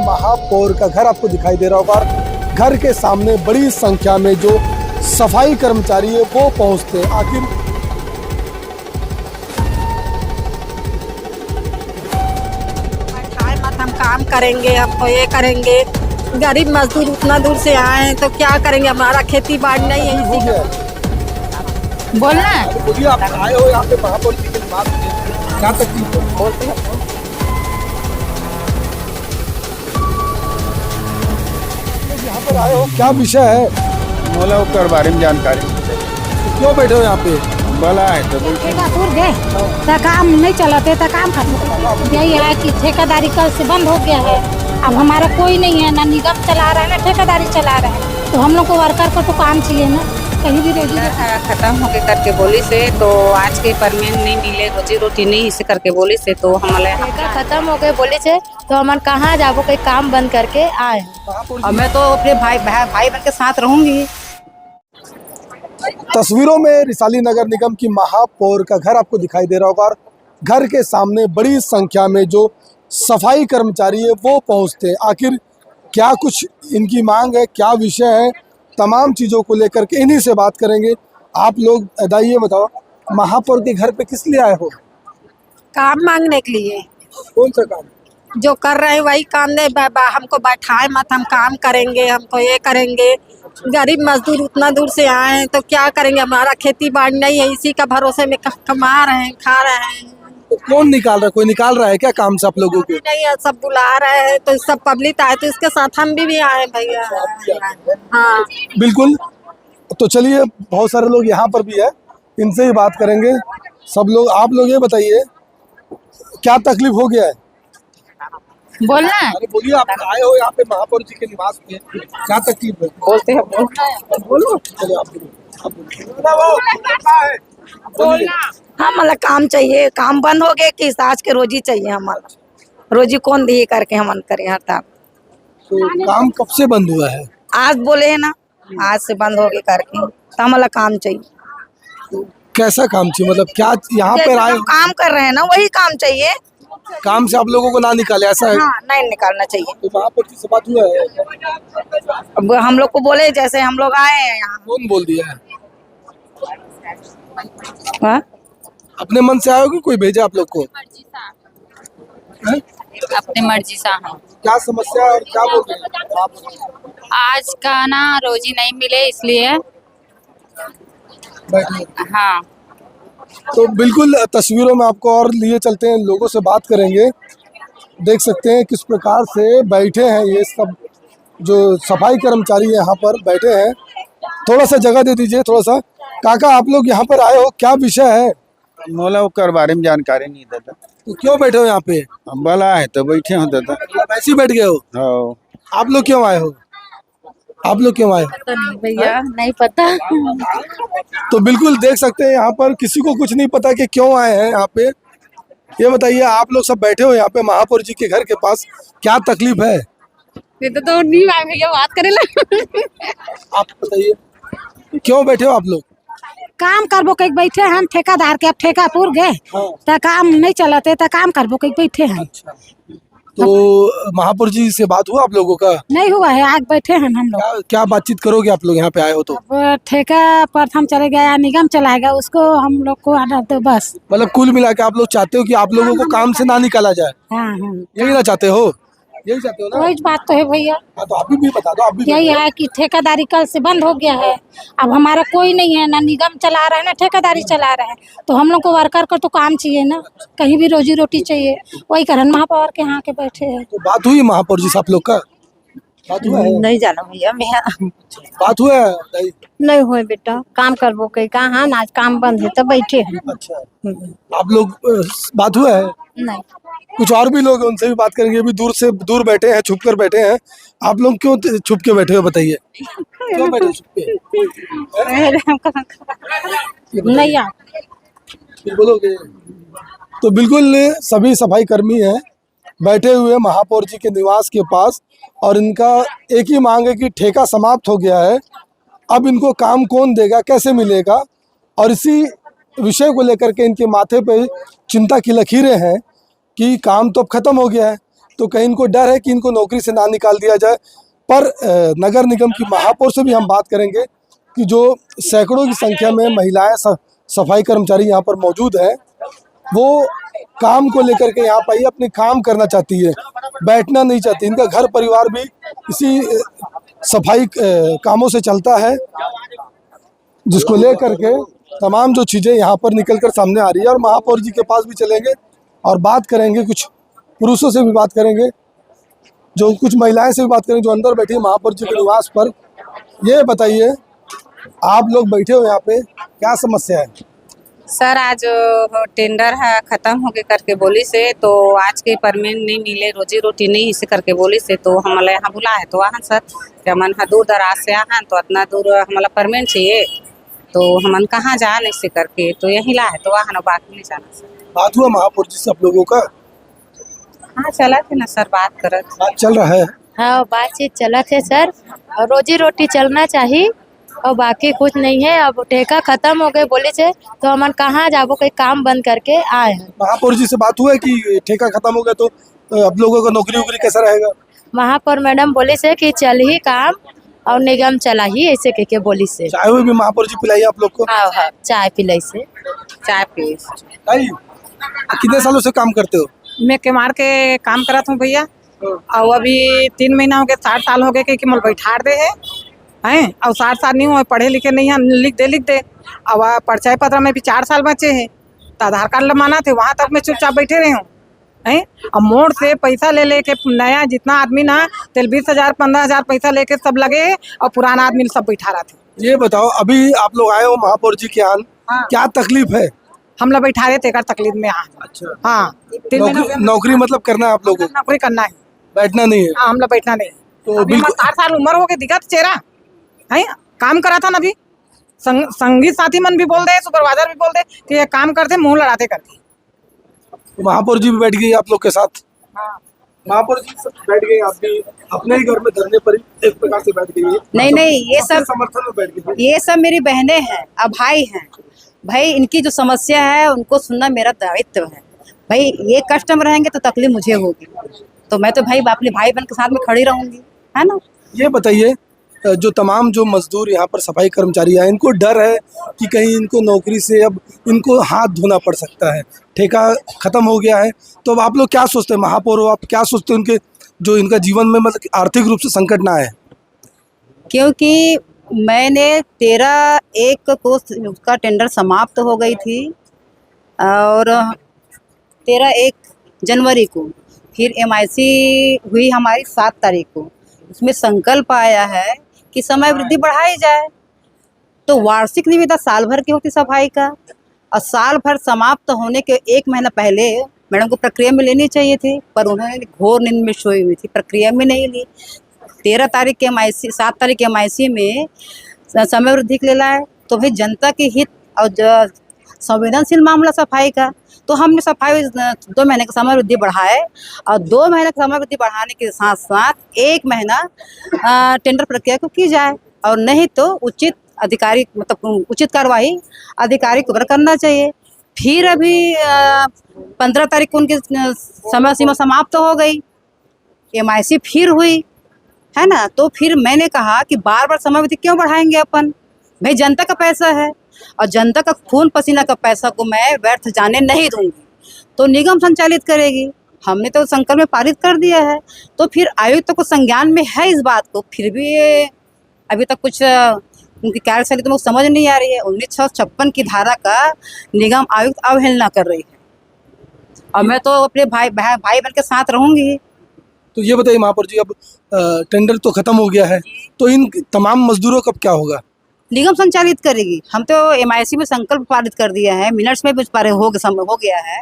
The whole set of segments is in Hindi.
महापौर का घर आपको दिखाई दे रहा होगा और घर के सामने बड़ी संख्या में जो सफाई कर्मचारी है वो पहुंचते हैं। आखिर मत हम काम करेंगे, हमको ये करेंगे। गरीब मजदूर उतना दूर से आए हैं तो क्या करेंगे, हमारा खेती बाड़ी नहीं है। हो गया बोलना है बोलिए, आप आए हो यहाँ पे महापौर जी के निवास में, क्या तकलीफ है? बोलते हैं यहाँ पर आए हो, क्या विषय है? मोला ओकर बारे में जानकारी क्यों बैठे हो यहाँ पे? बोला है तो ठेकापुर गए तो काम नहीं चलाते तो काम खत्म। यही है कि ठेकेदारी कल से बंद हो गया है। अब हमारा कोई नहीं है, ना निगम चला रहा है ना ठेकेदारी चला रहा है, तो हम लोग को वर्कर को तो काम चाहिए ना। कहीं भी खत्म हो गए करके बोली से तो आज के परमेंट नहीं मिले, रोजी रोटी नहीं इसे करके बोली से तो हमारे खत्म हो गए बोले से तो हम कहाँ जाबो, कोई काम बंद करके आए। और मैं तो अपने भाई बहन के साथ रहूंगी। तस्वीरों में रिसाली नगर निगम की महापौर का घर आपको दिखाई दे रहा होगा और घर के सामने बड़ी संख्या में जो सफाई कर्मचारी है वो पहुंचते हैं। आखिर क्या कुछ इनकी मांग है, क्या विषय है, तमाम चीज़ों को लेकर के इन्हीं से बात करेंगे। आप लोग ये बताओ, महापौर के घर पे किस लिए आए हो? काम मांगने के लिए। कौन सा काम? जो कर रहे हैं वही काम दे, हमको बैठाए मत, हम काम करेंगे, हमको ये करेंगे। गरीब मजदूर उतना दूर से आए हैं तो क्या करेंगे, हमारा खेती बाड़ी नहीं है, इसी का भरोसे में कमा रहे हैं, खा रहे हैं। तो कौन निकाल रहा है? कोई निकाल रहा है क्या काम से आप लोगों को? नहीं है, सब बुला रहे हैं तो सब पब्लिक आए तो इसके साथ हम भी आए भैया। हाँ बिल्कुल। तो चलिए, बहुत सारे लोग यहाँ पर भी है, इनसे ही बात करेंगे। सब लोग, आप लोग ये बताइए क्या तकलीफ हो गया है? बोलना है अरे बोलिए, आप आए हो यहाँ पे महापौर जी के निवास में, क्या तकलीफ है? बोलते हैं बोलो। चलो आप बोलिए। हमारा काम चाहिए, काम बंद हो गए कि आज के रोजी चाहिए। हमारा रोजी कौन दिए करके हम करे हड़ताल। तो काम कब से बंद हुआ है? आज बोले है ना, आज से बंद हो गए करके, तो हमारा काम चाहिए। कैसा काम चाहिए, मतलब क्या यहाँ पे आए? काम कर रहे हैं ना, वही काम चाहिए। काम से आप लोगों को ना निकाले, ऐसा है? हाँ, नहीं निकालना चाहिए। तो महापौर जी से बात हुआ है? अब हम लोग को बोले, जैसे हम लोग आए हैं यहाँ। कौन बोल दिया है? हाँ? अपने मन से आए हो कि कोई भेजा आप लोग को? हैं? अपने मर्जी से हाँ। क्या समस्या है और क्या बोल रहे हैं आप? आज का ना रोजी नहीं मिले इसलिए। बैठिए। हाँ तो बिल्कुल तस्वीरों में आपको और लिए चलते हैं, लोगों से बात करेंगे। देख सकते हैं किस प्रकार से बैठे हैं ये सब जो सफाई कर्मचारी यहाँ पर बैठे हैं। थोड़ा सा जगह दे दीजिए, थोड़ा सा। काका, आप लोग यहाँ पर आए हो, क्या विषय है? मोला ओकर बारे में जानकारी नहीं देता। तो क्यों बैठे हो यहाँ पे? बोला है तो बैठे हो दादा। ऐसे ही बैठ गए हो? हाँ। आप लोग क्यों आए हो? आप लोग क्यों आए? भैया नहीं पता। तो बिल्कुल देख सकते हैं यहाँ पर किसी को कुछ नहीं पता कि क्यों आए हैं यहाँ पे। ये बताइए, आप लोग सब बैठे हो यहाँ पे महापौर जी के घर के पास, क्या तकलीफ है? तो नहीं आए भैया, बात करे आप बताइए क्यों बैठे हो आप लोग? काम करबो कहीं बैठे हैं ठेकेदार के। अब ठेकापुर गए तो काम नहीं चलाते तो काम करबो कहीं बैठे हैं। तो महापौर जी से बात हुआ आप लोगों का? नहीं हुआ है, आज बैठे हैं हम लोग। क्या बातचीत करोगे आप लोग यहाँ पे आए हो तो? अब ठेका प्रथम चले गया, निगम चलाएगा, उसको हम लोग को आना तो बस। मतलब कुल मिला के आप लोग चाहते हो कि आप लोगों को काम से ना निकाला जाए? हाँ हाँ, यही ना चाहते हो? यही चाहते हो ना? वही बात तो है भैया। हाँ, तो आप भी बता दो। आप भी यही है कि ठेकेदारी कल से बंद हो गया है। अब हमारा कोई नहीं है, ना निगम चला रहा है ना ठेकेदारी चला रहा है, तो हम लोग को वर्कर को तो काम चाहिए ना। कहीं भी रोजी रोटी चाहिए, वही कारण महापौर के यहाँ के बैठे हैं। तो बात हुई महापौर जी से आप लोग का? बात हुआ है? नहीं जाना भैया, मैं बात हुआ है? नहीं। नहीं हुए बेटा, काम करबो कहीं कहाँ, आज काम बंद है तो बैठे हैं। अच्छा, आप लोग बात हुआ है? नहीं, कुछ और भी लोग हैं, उनसे भी बात करेंगे। अभी दूर से दूर बैठे हैं, छुप कर बैठे हैं। आप लोग क्यों छुप के बैठे हो, बताइए? क्यों बैठे छुप के? नहीं यार, फिर बोलोगे? तो बिल्कुल सभी सफाई कर्मी हैं बैठे हुए महापौर जी के निवास के पास, और इनका एक ही मांग है कि ठेका समाप्त हो गया है, अब इनको काम कौन देगा, कैसे मिलेगा। और इसी विषय को लेकर के इनके माथे पे चिंता की लकीरें हैं कि काम तो अब खत्म हो गया है, तो कहीं इनको डर है कि इनको नौकरी से ना निकाल दिया जाए। पर नगर निगम की महापौर से भी हम बात करेंगे कि जो सैकड़ों की संख्या में महिलाएं सफाई कर्मचारी यहाँ पर मौजूद हैं, वो काम को लेकर के यहाँ पर अपने काम करना चाहती है, बैठना नहीं चाहती। इनका घर परिवार भी इसी सफाई कामों से चलता है, जिसको लेकर के तमाम जो चीज़ें यहाँ पर निकल कर सामने आ रही है। और महापौर जी के पास भी चलेंगे और बात करेंगे, कुछ पुरुषों से भी बात करेंगे, जो कुछ महिलाएं से भी बात करेंगे जो अंदर बैठी है महापौर जी के निवास पर। ये बताइए, आप लोग बैठे हो यहाँ पे, क्या समस्या है? सर आज टेंडर है खत्म हो गए करके बोली से, तो आज के परमेंट नहीं मिले, रोजी रोटी नहीं इसे करके बोली से, तो हमारा यहाँ बुला है तो वहाँ सर कि हमन दूर दराज से यहाँ तो इतना दूर हमारा परमेंट चाहिए, तो हमन कहाँ जान इसे करके, तो यहीं ला है तो वहाँ ना, बाकी नहीं जाना सर। बात हुआ महापौर जी से आप लोगों का? हाँ चला थे ना सर, बात करत बात चल रहा है। हाँ बातचीत चला थे सर, और रोजी रोटी चलना चाहिए और बाकी कुछ नहीं है। अब ठेका खत्म हो गए बोले से, तो हमन कहाँ जाबो, कोई काम बंद करके आए हैं। महापौर जी से बात हुआ है कि ठेका खत्म हो गया तो आप लोगों का नौकरी वोकरी कैसा रहेगा? महापौर मैडम बोले से कि चल ही काम और निगम चला ही, ऐसे के बोली से। चाय हुई भी महापौर जी पिलाई आप लोग को? हाँ हाँ, चाय पिलाई से। चाय पी। भाई कितने सालों से काम करते हो? मैं केमार के काम करत हूँ भैया, और अभी 3 महीना हो गए, 60 साल हो गए कि मोल बैठार दे है हैं, और 60 साल नहीं हुए, पढ़े लिखे नहीं है, लिख दे। अब परिचय पत्र में भी 4 साल बचे हैं, तो आधार कार्ड लमाना थे, वहाँ तक मैं चुपचाप बैठे रही हूँ हैं। अब मोड़ से पैसा ले के नया जितना आदमी ना 20,000 15,000 पैसा लेके सब लगे, और पुराना आदमी सब बैठा रहा थे। ये बताओ, अभी आप लोग आए हो महापौर जी के यहाँ, क्या तकलीफ है? हम लोग बैठा रहे थे तकलीफ में यहाँ। अच्छा, हाँ, 3 महीना हो गया। नौकरी मतलब करना है आप लोगों को? नौकरी करना है, बैठना नहीं है। हाँ, हम लोग बैठना नहीं। तो बिल्कुल 60 साल उम्र हो गई, दिखा तो चेहरा है, काम करा था ना। अभी संगीत साथी मन भी बोल दे, सुपरवाइजर भी बोल दे कि ये काम करते, मुंह लड़ाते करते। तो महापौर जी भी बैठ गई आप लोग के साथ? महापौर जी बैठ गई, आप भी अपने ही घर में धरने पर ही एक प्रकार से बैठ गई? नहीं, ये सब समर्थन में बैठ गई? ये सब मेरी बहनें हैं और भाई हैं। भाई इनकी जो समस्या है उनको सुनना मेरा दायित्व है। भाई ये कष्ट में रहेंगे तो तकलीफ मुझे होगी, तो मैं तो भाई अपने भाई बहन के साथ में खड़ी रहूंगी, है ना। ये बताइए, जो तमाम जो मजदूर यहाँ पर सफाई कर्मचारी हैं, इनको डर है कि कहीं इनको नौकरी से अब इनको हाथ धोना पड़ सकता है, ठेका खत्म हो गया है, तो अब आप लोग क्या सोचते हैं? महापौर हो आप, क्या सोचते हैं उनके जो इनका जीवन में मतलब आर्थिक रूप से संकट ना आए? क्योंकि मैंने 13/1 को उसका टेंडर समाप्त हो गई थी, और 13/1 जनवरी को फिर MIC हुई हमारी 7 तारीख को। उसमें संकल्प आया है कि समय वृद्धि बढ़ाई जाए, तो वार्षिक निविदा साल भर की होती सफाई का, और साल भर समाप्त होने के 1 महीना पहले मैडम को प्रक्रिया में लेनी चाहिए थी, पर उन्होंने घोर नींद में सोई हुई थी, प्रक्रिया में नहीं ली। 13 तारीख के MIC 7 तारीख के MIC में समय वृद्धि के लिए लाए, तो भाई जनता के हित और संवेदनशील मामला सफाई का, तो हमने सफाई 2 महीने का समय वृद्धि बढ़ाए, और 2 महीने का समय वृद्धि बढ़ाने के साथ साथ 1 महीना टेंडर प्रक्रिया को की जाए, और नहीं तो उचित अधिकारी मतलब उचित कार्रवाई अधिकारी को करना चाहिए। फिर अभी 15 तारीख को उनकी समय सीमा समाप्त हो गई, MIC फिर हुई, है ना। तो फिर मैंने कहा कि बार बार समय अवधि क्यों बढ़ाएंगे अपन, भाई जनता का पैसा है, और जनता का खून पसीना का पैसा को मैं व्यर्थ जाने नहीं दूंगी, तो निगम संचालित करेगी। हमने तो संकल्प में पारित कर दिया है, तो फिर आयुक्त को संज्ञान में है इस बात को, फिर भी ये अभी तक कुछ उनकी कार्यशैली तो मुझे समझ नहीं आ रही है। 1956 की धारा का निगम आयुक्त अवहेलना कर रही है, और मैं तो अपने भाई बहन के साथ रहूंगी। तो ये बताइए महापौर जी, अब टेंडर तो खत्म हो गया है, तो इन तमाम मजदूरों का क्या होगा? निगम संचालित करेगी। हम तो MIC में संकल्प पारित कर दिया है, मिनट्स में भी हो गया है,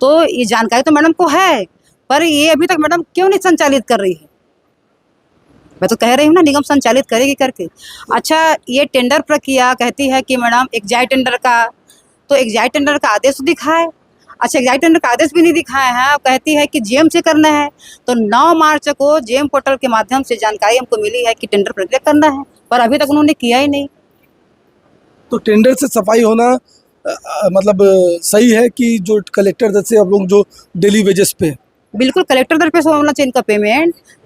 तो ये जानकारी तो मैडम को है, पर ये अभी तक मैडम क्यों नहीं संचालित कर रही है? मैं तो कह रही हूँ ना, निगम संचालित करेगी करके। अच्छा, ये टेंडर प्रक्रिया कहती है कि मैडम एग्जाइट टेंडर का, तो एग्जाइट टेंडर का आदेश तो दिखाए। अच्छा, एग्जाइट टेंडर का आदेश भी नहीं दिखाया है, कहती है कि GM से करना है। तो 9 मार्च को GM पोर्टल के माध्यम से जानकारी हमको मिली है कि टेंडर प्रक्रिया करना है, पर अभी तक उन्होंने किया ही नहीं। तो टेंडर से सफाई होना मतलब सही है कि जो कलेक्टर जैसे अब लोग जो डेली वेजेस पे बिल्कुल कलेक्टर दर पे होना चाहिए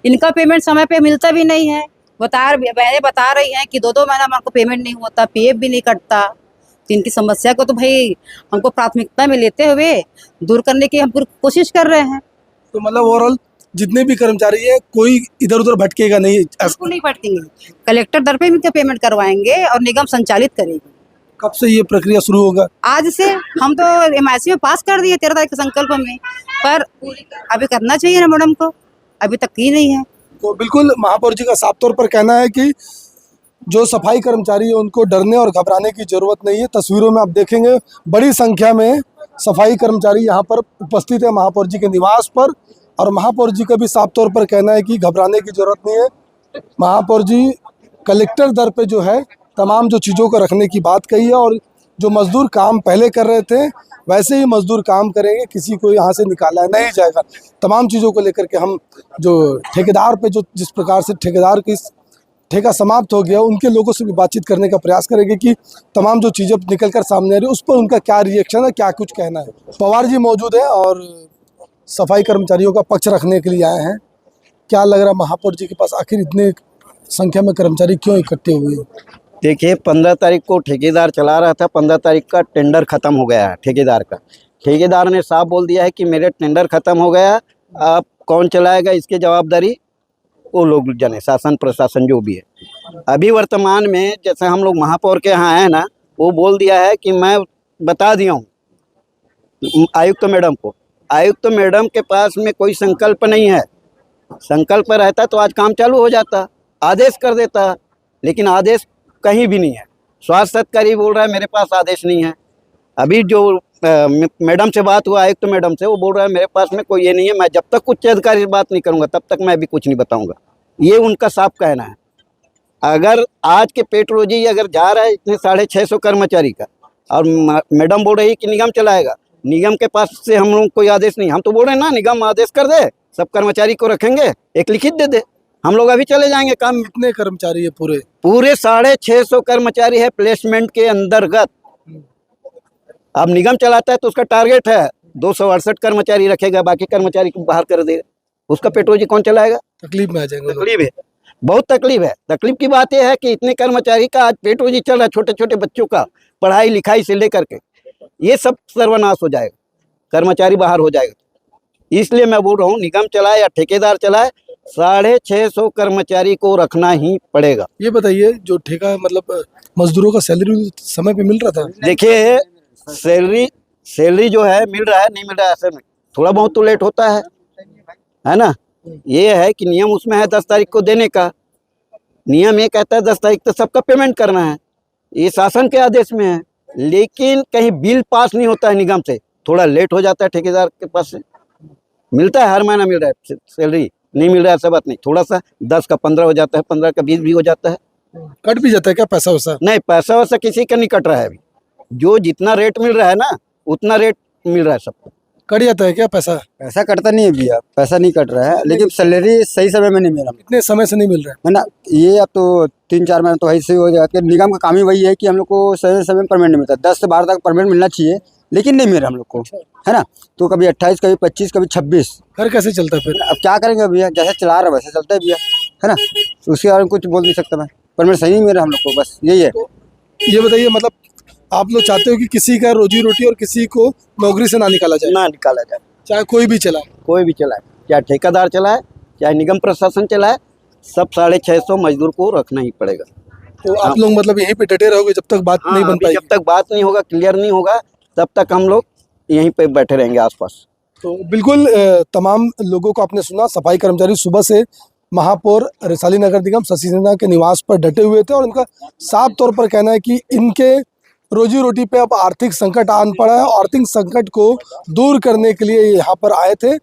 इनका पेमेंट समय पे मिलता भी नहीं है। बहनें बता रही हैं कि 2-2 महीना हमारे को पेमेंट नहीं होता, पीएफ भी नहीं कटता। तो इनकी समस्या को तो भाई हमको प्राथमिकता में लेते हुए दूर करने की हम पूरी कोशिश कर रहे हैं। तो मतलब ओवरऑल जितने भी कर्मचारी है कोई इधर उधर भटकेगा नहीं। बिल्कुल नहीं भटकेंगे, कलेक्टर दर पे इनका पेमेंट करवाएंगे और निगम संचालित करेगी। कब से ये प्रक्रिया शुरू होगा? आज से हम तो MIC में पास कर दिए 13 तारीख के संकल्प में, पर अभी करना चाहिए ना मैडम को, अभी तक की नहीं है। तो बिल्कुल महापौर जी का साफ तौर पर कहना है कि जो सफाई कर्मचारी है उनको डरने और घबराने की जरूरत नहीं है। तस्वीरों में आप देखेंगे बड़ी संख्या में सफाई कर्मचारी यहाँ पर उपस्थित है महापौर जी के निवास पर, और महापौर जी का भी साफ तौर पर कहना है कि घबराने की जरूरत नहीं है। महापौर जी कलेक्टर दर पे जो है तमाम जो चीज़ों को रखने की बात कही है, और जो मजदूर काम पहले कर रहे थे वैसे ही मजदूर काम करेंगे, किसी को यहाँ से निकाला नहीं जाएगा। तमाम चीज़ों को लेकर के हम जो ठेकेदार पे जो जिस प्रकार से ठेकेदार की ठेका समाप्त हो गया उनके लोगों से भी बातचीत करने का प्रयास करेंगे कि तमाम जो चीज़ें निकल कर सामने आ रही है उस पर उनका क्या रिएक्शन है, क्या कुछ कहना है। पवार जी मौजूद है और सफाई कर्मचारियों का पक्ष रखने के लिए आए हैं। क्या लग रहा है महापौर जी के पास आखिर इतने संख्या में कर्मचारी क्यों इकट्ठे हुए हैं? देखिए 15 तारीख को ठेकेदार चला रहा था, 15 तारीख का टेंडर ख़त्म हो गया है ठेकेदार का। ठेकेदार ने साफ बोल दिया है कि मेरे टेंडर ख़त्म हो गया, अब कौन चलाएगा इसकी जवाबदारी वो लोग जाने, शासन प्रशासन जो भी है। अभी वर्तमान में जैसे हम लोग महापौर के यहाँ आए ना, वो बोल दिया है कि मैं बता दिया हूँ आयुक्त मैडम को। आयुक्त मैडम के पास में कोई संकल्प नहीं है, संकल्प रहता तो आज काम चालू हो जाता, आदेश कर देता, लेकिन आदेश कहीं भी नहीं है। स्वास्थ्य अधिकारी बोल रहा है मेरे पास आदेश नहीं है। अभी जो मैडम से बात हुआ आयुक्त मैडम से, वो बोल रहा है मेरे पास में कोई ये नहीं है, मैं जब तक उच्च अधिकारी से बात नहीं करूंगा तब तक मैं भी कुछ नहीं बताऊंगा। ये उनका साफ कहना है। अगर आज के पेट्रोलॉजी अगर जा रहा है इतने 650 कर्मचारी का, और मैडम बोल रही है कि निगम चलाएगा, निगम के पास से हम लोग कोई आदेश नहीं। हम तो बोल रहे हैं ना निगम आदेश कर दे, सब कर्मचारी को रखेंगे, एक लिखित दे दे, हम लोग अभी चले जाएंगे काम। कितने कर्मचारी है? पूरे 650 कर्मचारी है प्लेसमेंट के अंतर्गत। अब निगम चलाता है तो उसका टारगेट है 268 कर्मचारी रखेगा, बाकी कर्मचारी को बाहर कर देगा, उसका पेट्रोलॉजी कौन चलाएगा? तकलीफ में आ जाएंगे। तकलीफ है, बहुत तकलीफ है। तकलीफ की बात यह है कि इतने कर्मचारी का आज पेट्रोलॉजी चल रहा है, छोटे छोटे बच्चों का पढ़ाई लिखाई से लेकर के, ये सब सर्वनाश हो जाएगा, कर्मचारी बाहर हो जाएगा। इसलिए मैं बोल रहा हूँ निगम चलाए या ठेकेदार चलाए, 650 कर्मचारी को रखना ही पड़ेगा। ये बताइए जो ठेका मतलब मजदूरों का सैलरी समय पे मिल रहा था? देखिए सैलरी जो है मिल रहा है, नहीं मिल रहा है ऐसे में, थोड़ा बहुत तो लेट होता है ना। ये है कि नियम उसमें है 10 तारीख को देने का, नियम ये कहता है 10 तारीख तक सबका पेमेंट करना है, ये शासन के आदेश में है। लेकिन कहीं बिल पास नहीं होता है निगम से, थोड़ा लेट हो जाता है ठेकेदार के पास से। मिलता है हर महीना मिल रहा है सैलरी, नहीं मिल रहा है ऐसा बात नहीं, थोड़ा सा 10 का 15 हो जाता है, 15 का 20 भी हो जाता है। कट भी जाता है क्या पैसा वैसा? नहीं, पैसा वैसा किसी का नहीं कट रहा है अभी, जो जितना रेट मिल रहा है ना उतना रेट मिल रहा है सबको। कट जाता है क्या पैसा? पैसा कटता नहीं है भैया, पैसा नहीं कट रहा है, लेकिन सैलरी सही समय में नहीं मिल रहा। कितने समय से नहीं मिल रहा है ना, ये अब तो 3-4 महीने तो ऐसे ही हो जाता है। निगम का काम ही वही है कि हम लोग को समय समय परमिट नहीं मिलता, 10 से 12 तक परमिट मिलना चाहिए, लेकिन नहीं मिल रहा हम लोग को, है ना। तो कभी 28, कभी 25, कभी 26। घर कैसे चलता है फिर? अब क्या करेंगे भैया, जैसे चला रहा वैसे चलता है भैया, है ना, उसके बारे में कुछ बोल नहीं सकता मैं, परमिट सही नहीं मिल रहा हम लोग को, बस यही है। ये बताइए मतलब आप लोग चाहते हो कि किसी का रोजी रोटी और किसी को नौकरी से ना निकाला जाए? ना निकाला जाए, चाहे कोई भी चलाए? कोई भी चलाए, चाहे ठेकेदार चलाए चाहे निगम प्रशासन चलाए, सब 650 मजदूर को रखना ही पड़ेगा। तो आप लोग मतलब यहीं पे डटे रहोगे जब तक बात नहीं बन पाएगी? जब तक बात नहीं होगा, क्लियर नहीं होगा, तब तक हम लोग यहीं पे बैठे रहेंगे आसपास। तो बिल्कुल तमाम लोगों को आपने सुना, सफाई कर्मचारी सुबह से महापौर रिसाली नगर निगम शशि सिन्हा के निवास पर डटे हुए थे, और इनका साफ तौर पर कहना है कि इनके रोजी रोटी पे अब आर्थिक संकट आन पड़ा है। आर्थिक संकट को दूर करने के लिए यहाँ पर आए थे।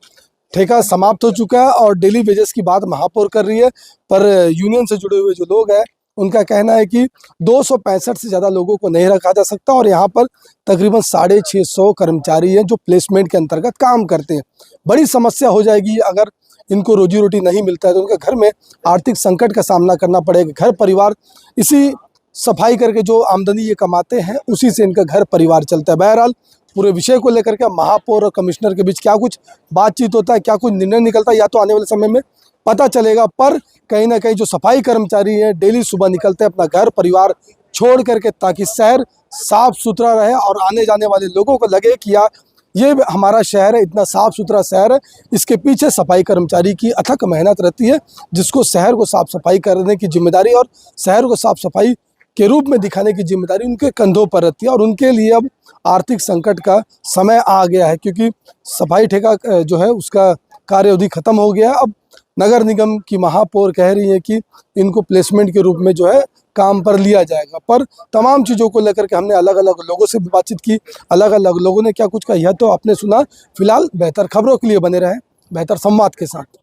ठेका समाप्त हो चुका है और डेली वेजेस की बात महापौर कर रही है, पर यूनियन से जुड़े हुए जो लोग हैं उनका कहना है कि 265 से ज़्यादा लोगों को नहीं रखा जा सकता, और यहाँ पर तकरीबन 650 कर्मचारी हैं जो प्लेसमेंट के अंतर्गत काम करते हैं। बड़ी समस्या हो जाएगी अगर इनको रोजी रोटी नहीं मिलता है, तो उनके घर में आर्थिक संकट का सामना करना पड़ेगा। घर परिवार इसी सफाई करके जो आमदनी ये कमाते हैं उसी से इनका घर परिवार चलता है। बहरहाल पूरे विषय को लेकर के महापौर और कमिश्नर के बीच क्या कुछ बातचीत होता है, क्या कुछ निर्णय निकलता है, या तो आने वाले समय में पता चलेगा। पर कहीं ना कहीं जो सफाई कर्मचारी हैं डेली सुबह निकलते हैं अपना घर परिवार छोड़ करके, ताकि शहर साफ सुथरा रहे और आने जाने वाले लोगों को लगे कि यार ये हमारा शहर है, इतना साफ सुथरा शहर है। इसके पीछे सफाई कर्मचारी की अथक मेहनत रहती है, जिसको शहर को साफ सफाई करने की जिम्मेदारी और शहर को साफ सफाई के रूप में दिखाने की जिम्मेदारी उनके कंधों पर रहती है। और उनके लिए अब आर्थिक संकट का समय आ गया है, क्योंकि सफाई ठेका जो है उसका कार्य अवधि खत्म हो गया। अब नगर निगम की महापौर कह रही है कि इनको प्लेसमेंट के रूप में जो है काम पर लिया जाएगा। पर तमाम चीज़ों को लेकर के हमने अलग अलग लोगों से भी बातचीत की, अलग अलग लोगों ने क्या कुछ कहा यह तो आपने सुना। फिलहाल बेहतर खबरों के लिए बने रहें बेहतर संवाद के साथ।